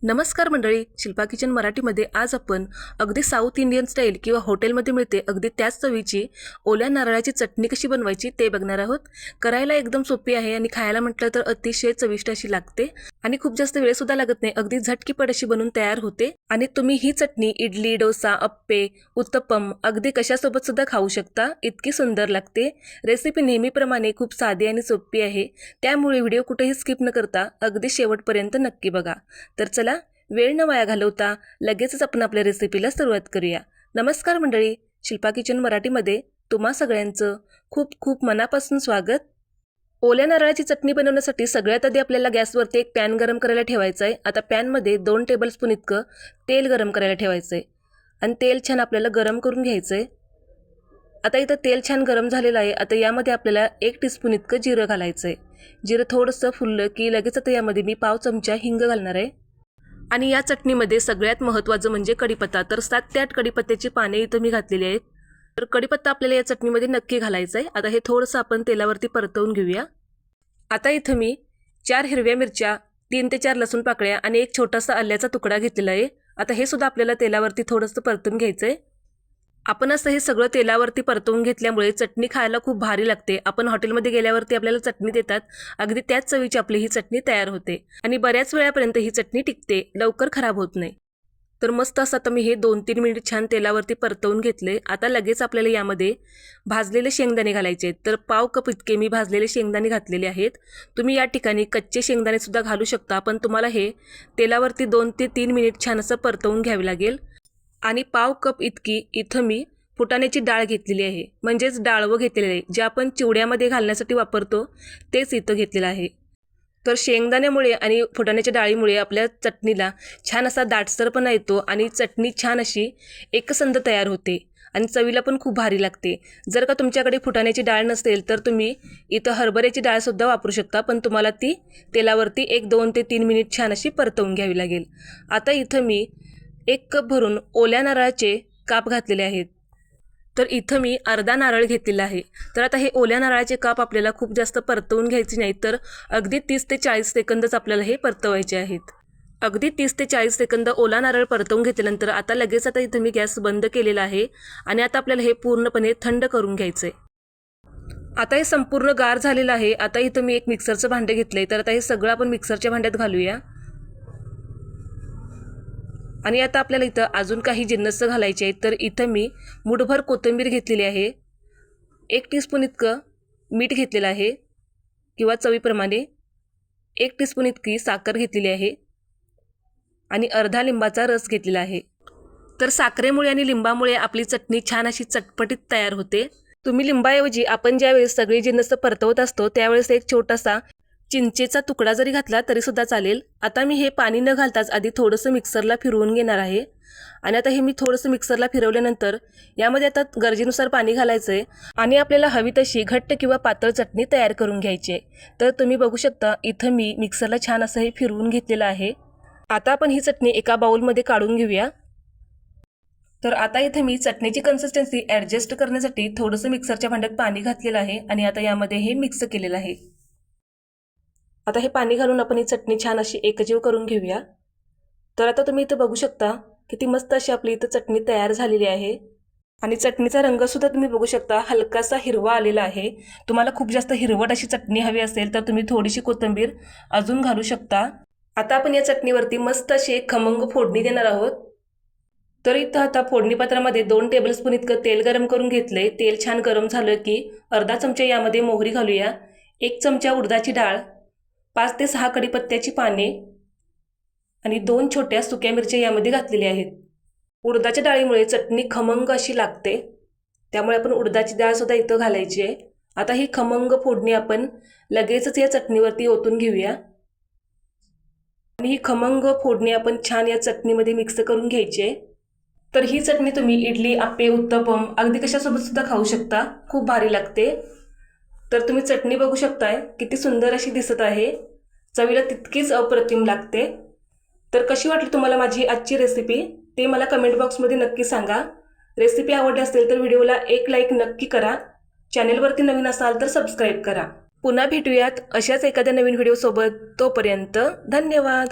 नमस्कार मंडळी, शिल्पा किचन मराठीमध्ये आज आपण अगदी साऊथ इंडियन स्टाईल किंवा हॉटेलमध्ये मिळते अगदी त्याच चवीची ओल्या नारळाची चटणी कशी बनवायची ते बघणार आहोत। करायला एकदम सोपी आहे आणि खायला म्हटलं तर अतिशय चविष्ट अशी लागते आणि खूप जास्त वेळ सुद्धा लागत नाही, अगदी झटकीपट अशी बनून तयार होते। आणि तुम्ही ही चटणी इडली, डोसा, अप्पे, उत्तप्पम अगदी कशासोबत सुद्धा खाऊ शकता, इतकी सुंदर लागते। रेसिपी नेहमीप्रमाणे खूप साधी आणि सोपी आहे, त्यामुळे व्हिडिओ कुठेही स्किप न करता अगदी शेवटपर्यंत नक्की बघा। तर चला वेळ न वाया घालवता लगेचच आपण आपल्या रेसिपीला सुरुवात करूया। नमस्कार मंडळी, शिल्पा किचन मराठीमध्ये तुम्हा सगळ्यांचं खूप खूप मनापासून स्वागत। ओल्या नारळाची चटणी बनवण्यासाठी सगळ्यात आधी आपल्याला गॅसवरती एक पॅन गरम करायला ठेवायचं आहे। आता पॅनमध्ये 2 टेबलस्पून इतकं तेल गरम करायला ठेवायचं आहे आणि तेल छान आपल्याला गरम करून घ्यायचं आहे। आता इथं तेल छान गरम झालेलं आहे। आता यामध्ये आपल्याला 1 टीस्पून इतकं जिरं घालायचं आहे। जिरं थोडंसं फुललं की लगेच आता यामध्ये मी पाव चमचा हिंग घालणार आहे। आणि या चटणीमध्ये सगळ्यात महत्त्वाचं म्हणजे कढीपत्ता, तर 7 ते 8 कढीपत्त्याची पाने इथं मी घातलेली आहेत। तर कढीपत्ता आपल्याला या चटणीमध्ये नक्की घालायचा आहे। आता हे थोडंसं आपण तेलावरती परतवून घेऊया। आता इथं मी 4 हिरव्या मिरच्या, 3 ते 4 लसूण पाकळ्या आणि एक छोटासा आल्याचा तुकडा घेतलेला आहे। आता हे सुद्धा आपल्याला तेलावरती थोडंसं परतून घ्यायचं आहे। आपण असं हे सगळं तेलावरती परतवून घेतल्यामुळे चटणी खायला खूप भारी लागते। आपण हॉटेलमध्ये गेल्यावरती आपल्याला चटणी देतात, अगदी त्याच चवीची आपली ही चटणी तयार होते आणि बऱ्याच वेळापर्यंत ही चटणी टिकते, लवकर खराब होत नाही। तर मस्त असं आता मी हे 2-3 मिनिट छान तेलावरती परतवून घेतले। आता लगेच आपल्याला यामध्ये भाजलेले शेंगदाणे घालायचे आहेत। तर पाव कप इतके मी भाजलेले शेंगदाणे घातलेले आहेत। तुम्ही या ठिकाणी कच्चे शेंगदाणे सुद्धा घालू शकता, पण तुम्हाला हे तेलावरती 2 ते 3 मिनिट छान असं परतवून घ्यावे लागेल। आणि पाव कप इतकी इथं मी फुटाण्याची डाळ घेतलेली आहे, म्हणजेच डाळवं घेतलेलं आहे, जे आपण चिवड्यामध्ये घालण्यासाठी वापरतो तेच इथं घेतलेलं आहे। तर शेंगदाण्यामुळे आणि फुटाण्याच्या डाळीमुळे आपल्या चटणीला छान असा दाटसरपणा येतो आणि चटणी छान अशी एकसंध तयार होते आणि चवीला पण खूप भारी लागते। जर का तुमच्याकडे फुटाण्याची डाळ नसेल तर तुम्ही इथं हरभऱ्याची डाळसुद्धा वापरू शकता, पण तुम्हाला ती तेलावरती 1-2 ते 3 मिनिट छान अशी परतवून घ्यावी लागेल। आता इथं मी 1 कप भरून ओल्या नारळाचे काप घातलेले आहेत। तर इथं मी अर्धा नारळ घेतलेला आहे। तर आता हे ओल्या नारळाचे काप आपल्याला खूप जास्त परतवून घ्यायचे नाहीत, तर अगदी 30 ते 40 सेकंदच आपल्याला हे परतवायचे आहेत। अगदी 30 ते 40 सेकंद ओला नारळ परतवून घेतल्यानंतर आता लगेच आता इथं मी गॅस बंद केलेला आहे आणि आता आपल्याला हे पूर्णपणे थंड करून घ्यायचं आहे। आता हे संपूर्ण गार झालेलं आहे। आता इथं मी एक मिक्सरचं भांडं घेतलंय, तर आता हे सगळं आपण मिक्सरच्या भांड्यात घालूया। आणि आता आपल्याला इथं अजून काही जिन्नस घालायचे आहेत। तर इथं मी मुठभर कोथिंबीर घेतलेली आहे, 1 टीस्पून इतकं मीठ घेतलेलं आहे किंवा चवीप्रमाणे, 1 टीस्पून इतकी साखर घेतलेली आहे आणि अर्धा लिंबाचा रस घेतलेला आहे। तर साखरेमुळे आणि लिंबामुळे आपली चटणी छान अशी चटपटीत तयार होते। तुम्ही लिंबाऐवजी आपण ज्यावेळेस सगळी जिन्नस परतवत असतो त्यावेळेस एक छोटासा चिंचेचा तुकडा जरी घातला तरी सुद्धा चालेल। आता मी हे पाणी न घालताच आधी थोडंसं मिक्सरला फिरवून घेणार आहे आणि आता हे मी थोडंसं मिक्सरला फिरवल्यानंतर यामध्ये आता गरजेनुसार पाणी घालायचं आहे आणि आपल्याला हवी तशी घट्ट किंवा पातळ चटणी तयार करून घ्यायची आहे। तर तुम्ही बघू शकता इथं मी मिक्सरला छान असं हे फिरवून घेतलेलं आहे। आता आपण ही चटणी एका बाउलमध्ये काढून घेऊया। तर आता इथे मी चटणीची कन्सिस्टन्सी ॲडजस्ट करण्यासाठी थोडंसं मिक्सरच्या भांड्यात पाणी घातलेलं आहे आणि आता यामध्ये हे मिक्स केलेलं आहे। आता हे पाणी घालून आपण ही चटणी छान अशी एकजीव करून घेऊया। तर आता तुम्ही इथं बघू शकता किती मस्त अशी आपली इथं चटणी तयार झालेली आहे आणि चटणीचा रंगसुद्धा तुम्ही बघू शकता हलकासा हिरवा आलेला आहे। तुम्हाला खूप जास्त हिरवट अशी चटणी हवी असेल तर तुम्ही थोडीशी कोथिंबीर अजून घालू शकता। आता आपण या चटणीवरती मस्त अशी एक खमंग फोडणी देणार आहोत। तर इथं आता फोडणी पात्रामध्ये 2 टेबलस्पून इतकं तेल गरम करून घेतलंय। तेल छान गरम झालं की अर्धा चमचा यामध्ये मोहरी घालूया, 1 चमचा उडदाची डाळ, 5 ते 6 कढीपत्त्याची पाने आणि 2 छोट्या सुक्या मिरच्या यामध्ये घातलेल्या आहेत। उडदाच्या डाळीमुळे चटणी खमंग अशी लागते, त्यामुळे आपण उडदाची डाळ सुद्धा इथं घालायची आहे। आता ही खमंग फोडणी आपण लगेचच या चटणीवरती ओतून घेऊया आणि ही खमंग फोडणी आपण छान या चटणीमध्ये मिक्स करून घ्यायची आहे। तर ही चटणी तुम्ही इडली, आप्पे, उत्तप्पम अगदी कशासोबत सुद्धा खाऊ शकता, खूप भारी लागते। तर तुम्ही चटणी बघू शकताय किती सुंदर अशी दिसत आहे, चवीला तितकीच अप्रतिम लागते। तर कशी वाटली तुम्हाला माझी आजची रेसिपी ते मला कमेंट बॉक्समध्ये नक्की सांगा। रेसिपी आवडली असेल तर व्हिडिओला एक लाईक नक्की करा, चॅनेलवरती नवीन असाल तर सबस्क्राईब करा। पुन्हा भेटूयात अशाच एखाद्या नवीन व्हिडिओसोबत, तोपर्यंत धन्यवाद।